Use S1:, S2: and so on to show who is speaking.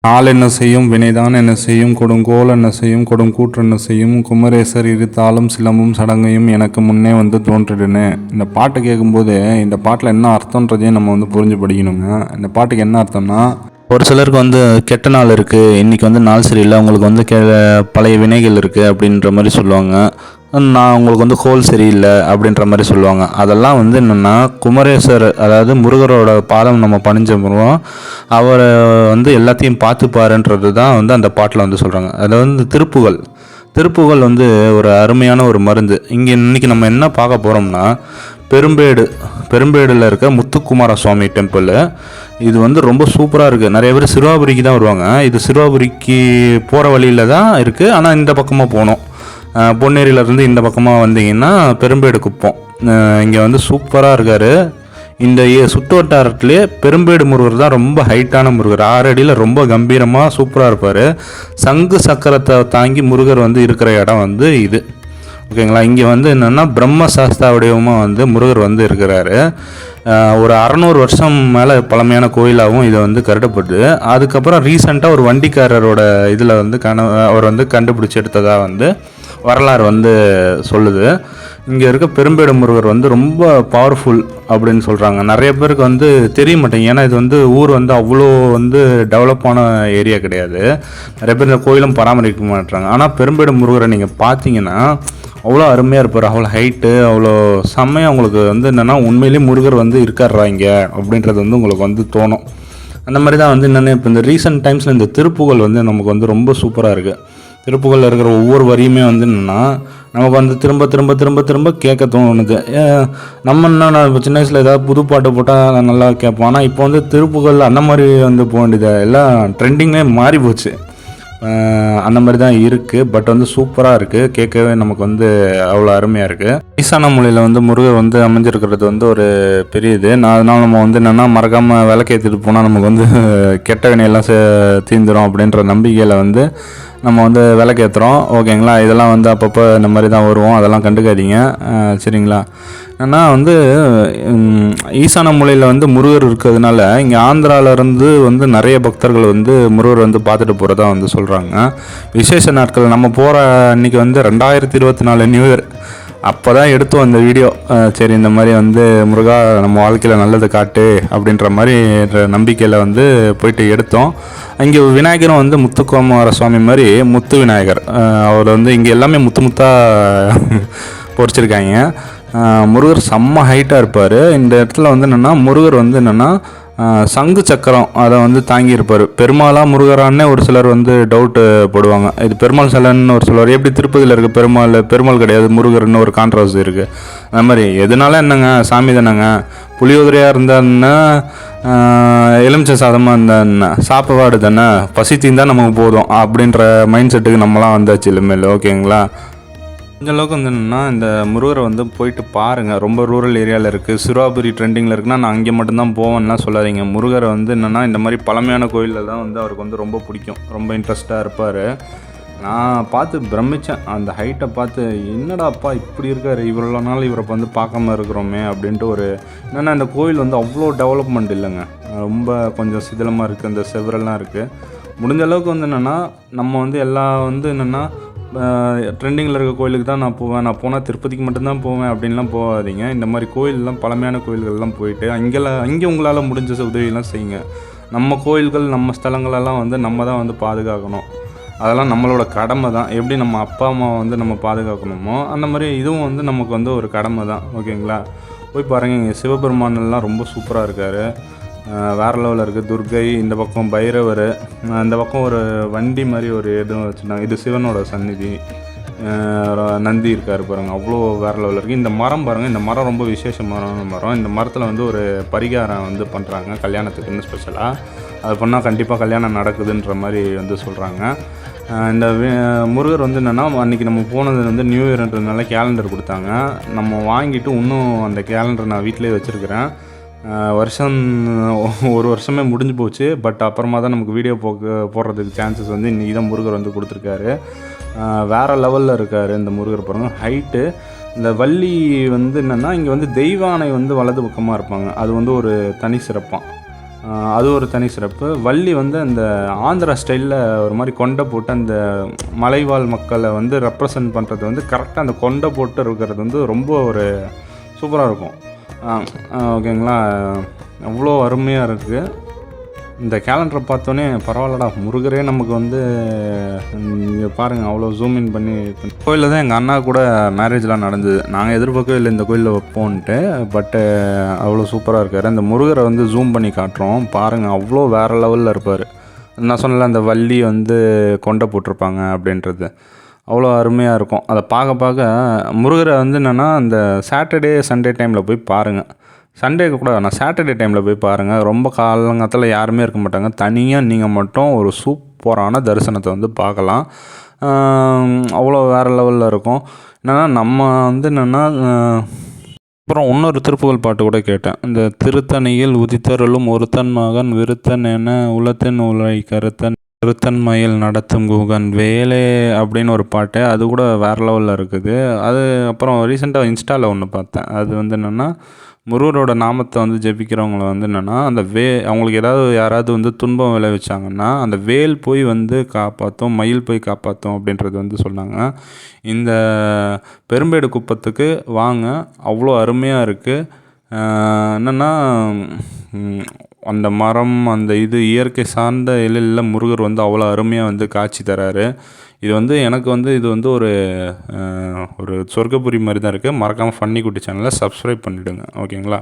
S1: நாள் என்ன செய்யும் வினைதான் என்ன செய்யும் கொடுங்கோல் என்ன செய்யும் கொடுங்கூற்று என்ன செய்யும் குமரேசர் இருத்தாலும் சிலம்பும் சடங்கையும் எனக்கு முன்னே வந்து தோன்றிடுன்னு. இந்த பாட்டு கேட்கும்போது இந்த பாட்டில் என்ன அர்த்தன்றதையும் நம்ம வந்து புரிஞ்சு படிக்கணுங்க. இந்த பாட்டுக்கு என்ன அர்த்தம்னா, ஒரு சிலருக்கு வந்து கெட்ட நாள் இருக்குது, இன்றைக்கி வந்து நாள் சரியில்லை, உங்களுக்கு வந்து பழைய வினைகள் இருக்குது அப்படின்ற மாதிரி சொல்லுவாங்க. நான் உங்களுக்கு வந்து ஹோல் சரியில்லை அப்படின்ற மாதிரி சொல்லுவாங்க. அதெல்லாம் வந்து என்னென்னா குமரேசர், அதாவது முருகரோட பாதம் நம்ம பணிஞ்சோம், அவரை வந்து எல்லாத்தையும் பார்த்துப்பாருன்றது தான் வந்து அந்த பாட்டில் வந்து சொல்கிறாங்க. அதை வந்து திருப்புகள் வந்து ஒரு அருமையான ஒரு மருந்து. இன்றைக்கி நம்ம என்ன பார்க்க போகிறோம்னா, பெரும்பேடில் இருக்க முத்துக்குமார சுவாமி டெம்பிள். இது வந்து ரொம்ப சூப்பராக இருக்குது. நிறைய பேர் சிறுவாபுரிக்கு தான் வருவாங்க. இது சிறுவாபுரிக்கு போகிற வழியில் தான் இருக்குது. ஆனால் இந்த பக்கமாக போகணும். பொன்னேரியிலேருந்து இந்த பக்கமாக வந்தீங்கன்னா பெரும்பேடு குப்பம். இங்கே வந்து சூப்பராக இருக்கார். இந்த சுற்று வட்டாரத்துலேயே பெரும்பேடு முருகர் தான் ரொம்ப ஹைட்டான முருகர். 6 அடியில் ரொம்ப கம்பீரமாக சூப்பராக இருப்பார். சங்கு சக்கரத்தை தாங்கி முருகர் வந்து இருக்கிற இடம் வந்து இது, ஓகேங்களா. இங்கே வந்து என்னென்னா பிரம்ம சாஸ்தா வடிவமாக வந்து முருகர் வந்து இருக்கிறாரு. ஒரு 600 வருஷம் மேலே பழமையான கோயிலாகவும் இதை வந்து கருதப்படுது. அதுக்கப்புறம் ரீசெண்டாக ஒரு வண்டிக்காரரோட இதில் வந்து அவர் வந்து கண்டுபிடிச்சி எடுத்ததாக வந்து வரலாறு வந்து சொல்லுது. இங்கே இருக்க பெரும்பேடு முருகர் வந்து ரொம்ப பவர்ஃபுல் அப்படின்னு சொல்கிறாங்க. நிறைய பேருக்கு வந்து தெரிய மாட்டேங்க. ஏன்னா இது வந்து ஊர் வந்து அவ்வளோ வந்து டெவலப்பான ஏரியா கிடையாது. நிறைய பேர் இந்த கோயிலும் பராமரிக்க மாட்டாங்க. ஆனால் பெரும்பேடு முருகரை நீங்கள் பார்த்தீங்கன்னா அவ்வளோ அருமையாக இருப்பார். அவ்வளோ ஹைட்டு, அவ்வளோ செம்மையாக உங்களுக்கு வந்து என்னென்னா உண்மையிலேயே முருகர் வந்து இருக்காரா இங்கே அப்படின்றது வந்து உங்களுக்கு வந்து தோணும். அந்த மாதிரி தான் வந்து என்னென்ன இப்போ இந்த ரீசெண்ட் டைம்ஸில் இந்த திருப்புகள் வந்து நமக்கு வந்து ரொம்ப சூப்பராக இருக்குது. திருப்புகளில் இருக்கிற ஒவ்வொரு வரியுமே வந்து என்னென்னா நமக்கு வந்து திரும்ப திரும்ப திரும்ப திரும்ப கேட்க தோணுது. நம்ம என்ன இப்போ சின்ன வயசில் ஏதாவது புது பாட்டு போட்டால் நல்லா கேட்போம். ஆனால் இப்போ வந்து திருப்புகள் அந்த மாதிரி வந்து போக வேண்டியது எல்லாம் ட்ரெண்டிங்கே மாறி போச்சு. அந்த மாதிரி தான் இருக்குது. பட் வந்து சூப்பராக இருக்குது. கேட்கவே நமக்கு வந்து அவ்வளோ அருமையாக இருக்குது. ஈசான மொழியில் வந்து முருகர் வந்து அமைஞ்சிருக்கிறது வந்து ஒரு பெரிய இது. அதனால் நம்ம வந்து என்னென்னா மறக்காமல் விளக்கேற்றிட்டு போனால் நமக்கு வந்து கெட்ட வினையெல்லாம் தீந்துடும் அப்படின்ற நம்பிக்கையில் வந்து நம்ம வந்து விளக்கேற்றுறோம், ஓகேங்களா. இதெல்லாம் வந்து அப்பப்போ இந்த மாதிரி தான் வருவோம், அதெல்லாம் கண்டுக்காதீங்க, சரிங்களா. ஏன்னா வந்து ஈசான மூலையில் வந்து முருகர் இருக்கிறதுனால இங்கே ஆந்திராவிலேருந்து வந்து நிறைய பக்தர்கள் வந்து முருகர் வந்து பார்த்துட்டு போகிறதா வந்து சொல்கிறாங்க. விசேஷ நாட்கள் நம்ம போகிற அன்றைக்கி வந்து 2024 நியூ இயர் அப்போ தான் எடுத்தோம் இந்த வீடியோ. சரி, இந்த மாதிரி வந்து முருகா நம்ம வாழ்க்கையில் நல்லது காட்டு அப்படின்ற மாதிரி நம்பிக்கையில் வந்து போயிட்டு எடுத்தோம். இங்கே விநாயகரும் வந்து முத்துக்குமார சுவாமி மாதிரி முத்து விநாயகர், அவர் வந்து இங்கே எல்லாமே முத்தாக பொறிச்சிருக்காங்க. முருகர் செம்ம ஹைட்டாக இருப்பார். இந்த இடத்துல வந்து என்னென்னா முருகர் வந்து என்னென்னா சங்கு சக்கரம் அதை வந்து தாங்கியிருப்பார். பெருமாளாக முருகரானே ஒரு சிலர் வந்து டவுட்டு போடுவாங்க. இது பெருமாள் சிலன்னு ஒரு சிலர், எப்படி திருப்பதியில் இருக்க பெருமாள் கிடையாது முருகர்னு ஒரு கான்ட்ரவர்சி இருக்குது. அது மாதிரி எதுனால என்னங்க, சாமி தானேங்க. புளியோதரையாக இருந்தான்னா எலுமிச்சை சாதமாக இருந்தா சாப்பாடு தானே, பசி தீர்ந்தால் நமக்கு போதும் அப்படின்ற மைண்ட் செட்டுக்கு நம்மளாம் வந்தாச்சு இனிமேல், ஓகேங்களா. இந்த அளவுக்கு வந்து என்னென்னா இந்த முருகரை வந்து போயிட்டு பாருங்கள். ரொம்ப ரூரல் ஏரியாவில் இருக்குது, சிறுவாபுரி ட்ரெண்டிங்கில் இருக்குன்னா நான் அங்கே மட்டும்தான் போவேன்னா சொல்லாதீங்க. முருகரை வந்து என்னென்னா இந்த மாதிரி பழமையான கோயிலில் தான் வந்து அவருக்கு வந்து ரொம்ப பிடிக்கும், ரொம்ப இன்ட்ரெஸ்ட்டாக இருப்பார். நான் பார்த்து பிரமித்தேன் அந்த ஹைட்டை பார்த்து. என்னடாப்பா இப்படி இருக்கார், இவ்வளோ நாள் இவரை வந்து பார்க்காம இருக்கிறோமே அப்படின்ட்டு. ஒரு என்னென்னா இந்த கோயில் வந்து அவ்வளோ டெவலப்மெண்ட் இல்லைங்க, ரொம்ப கொஞ்சம் சிதிலமாக இருக்குது. அந்த செவரெல்லாம் இருக்குது. முடிஞ்ச அளவுக்கு வந்து என்னென்னா நம்ம வந்து எல்லாம் வந்து என்னென்னா ட்ரெண்டிங்கில் இருக்க கோயிலுக்கு தான் நான் போவேன், நான் போனால் திருப்பதிக்கு மட்டும்தான் போவேன் அப்படின்லாம் போகாதீங்க. இந்த மாதிரி கோயிலெலாம் பழமையான கோயில்கள்லாம் போயிட்டு அங்கே உங்களால் முடிஞ்ச உதவியெல்லாம் செய்யுங்க. நம்ம கோயில்கள் நம்ம ஸ்தலங்களெல்லாம் வந்து நம்ம தான் வந்து பாதுகாக்கணும். அதெல்லாம் நம்மளோட கடமை தான். எப்படி நம்ம அப்பா அம்மாவை வந்து நம்ம பாதுகாக்கணுமோ அந்த மாதிரி இதுவும் வந்து நமக்கு வந்து ஒரு கடமை தான், ஓகேங்களா. போய் பாருங்கள், இங்கே சிவபெருமானெல்லாம் ரொம்ப சூப்பராக இருக்கார், வேறு லெவலில் இருக்குது. துர்கை, இந்த பக்கம் பைரவர், இந்த பக்கம் ஒரு வண்டி மாதிரி ஒரு எதுவும் வச்சுருந்தாங்க, இது சிவனோட சந்நிதி. நந்தி இருக்கார் பாருங்கள், அவ்வளோ வேறு லெவலில் இருக்குது. இந்த மரம் பாருங்கள், இந்த மரம் ரொம்ப விசேஷமான மரம். இந்த மரத்தில் வந்து ஒரு பரிகாரம் வந்து பண்ணுறாங்க கல்யாணத்துக்குன்னு ஸ்பெஷலாக. அது பண்ணால் கண்டிப்பாக கல்யாணம் நடக்குதுன்ற மாதிரி வந்து சொல்கிறாங்க. இந்த முருகர் வந்து என்னென்னா அன்றைக்கி நம்ம போனது வந்து நியூ இயர்ன்றதுனால கேலண்டர் கொடுத்தாங்க. நம்ம வாங்கிட்டு இன்னும் அந்த கேலண்டர் நான் வீட்டிலே வச்சுருக்கிறேன். ஒரு வருஷமே முடிஞ்சு போச்சு. பட் அப்புறமா தான் நமக்கு வீடியோ போடுறதுக்கு சான்சஸ் வந்து இன்றைக்கி தான் முருகர் வந்து கொடுத்துருக்காரு. வேறு லெவலில் இருக்கார் இந்த முருகர் பாருங்கள், ஹைட்டு. இந்த வள்ளி வந்து என்னென்னா இங்கே வந்து தெய்வானை வந்து வலது பக்கமாக இருப்பாங்க, அது வந்து ஒரு தனி சிறப்பாக. அது ஒரு தனி சிறப்பு. வள்ளி வந்து அந்த ஆந்திரா ஸ்டைலில் ஒரு மாதிரி கொண்டை போட்டு அந்த மலைவாழ் மக்களை வந்து ரெப்ரசன்ட் பண்ணுறது வந்து கரெக்டாக அந்த கொண்டை போட்டு இருக்கிறது வந்து ரொம்ப ஒரு சூப்பராக இருக்கும். ஓகேங்களா, அவ்வளோ அருமையாக இருக்குது. இந்த கேலண்டரை பார்த்தோன்னே பரவாயில்லடா, முருகரே நமக்கு வந்து இங்கே பாருங்கள் அவ்வளோ ஜூம் இன் பண்ணி. கோயிலில் தான் எங்கள் அண்ணா கூட மேரேஜ்லாம் நடந்தது. நாங்கள் எதிர்பார்க்கவே இல்லை இந்த கோயிலில் வைப்போன்ட்டு. பட்டு அவ்வளோ சூப்பராக இருக்கார். அந்த முருகரை வந்து ஜூம் பண்ணி காட்டுறோம் பாருங்கள், அவ்வளோ வேறு லெவலில் இருப்பார். நான் சொன்னல அந்த வள்ளி வந்து கொண்டை போட்டிருப்பாங்க அப்படின்றது அவ்வளோ அருமையாக இருக்கும். அதை பார்க்க முருகரை வந்து என்னென்னா அந்த சாட்டர்டே சண்டே டைமில் போய் பாருங்கள். சண்டேக்கு கூட நான் சாட்டர்டே டைமில் போய் பாருங்கள், ரொம்ப காலங்காலத்தில் யாருமே இருக்க மாட்டாங்க. தனியாக நீங்கள் மட்டும் ஒரு சூப்பரான தரிசனத்தை வந்து பார்க்கலாம். அவ்வளோ வேறு லெவலில் இருக்கும். என்னென்னா நம்ம வந்து என்னென்னா அப்புறம் இன்னொரு திருப்புகழ் பாட்டு கூட கேட்டேன். இந்த திருத்தணியில் உதித்தருளும் ஒருத்தன் மகன் விருத்தன் என உலத்தின் உலை கருத்தன் திருத்தன் மயில் நடத்தும் குகன் வேலே அப்படின்னு ஒரு பாட்டு, அது கூட வேறு லெவலில் இருக்குது. அது அப்புறம் ரீசெண்டாக இன்ஸ்டாவில் ஒன்று பார்த்தேன். அது வந்து என்னென்னா முருகரோட நாமத்தை வந்து ஜெபிக்கிறவங்கள வந்து என்னென்னா அந்த அவங்களுக்கு யாராவது வந்து துன்பம் விளைவிச்சாங்கன்னா அந்த வேல் போய் வந்து காப்பாற்றும், மயில் போய் காப்பாற்றும் அப்படின்றது வந்து சொன்னாங்க. இந்த பெரும்பேடு குப்பத்துக்கு வாங்க, அவ்வளோ அருமையாக இருக்குது. என்னென்னா அந்த மரம் அந்த இயற்கை சார்ந்த எழிலில் முருகர் வந்து அவ்வளோ அருமையாக வந்து காட்சி தராரு. இது வந்து எனக்கு வந்து இது வந்து ஒரு சொர்க்கபுரி மாதிரி தான் இருக்குது. மறக்காமல் ஃபன்னி குட்டி சேனலை சப்ஸ்கிரைப் பண்ணிவிடுங்க. ஓகேங்களா?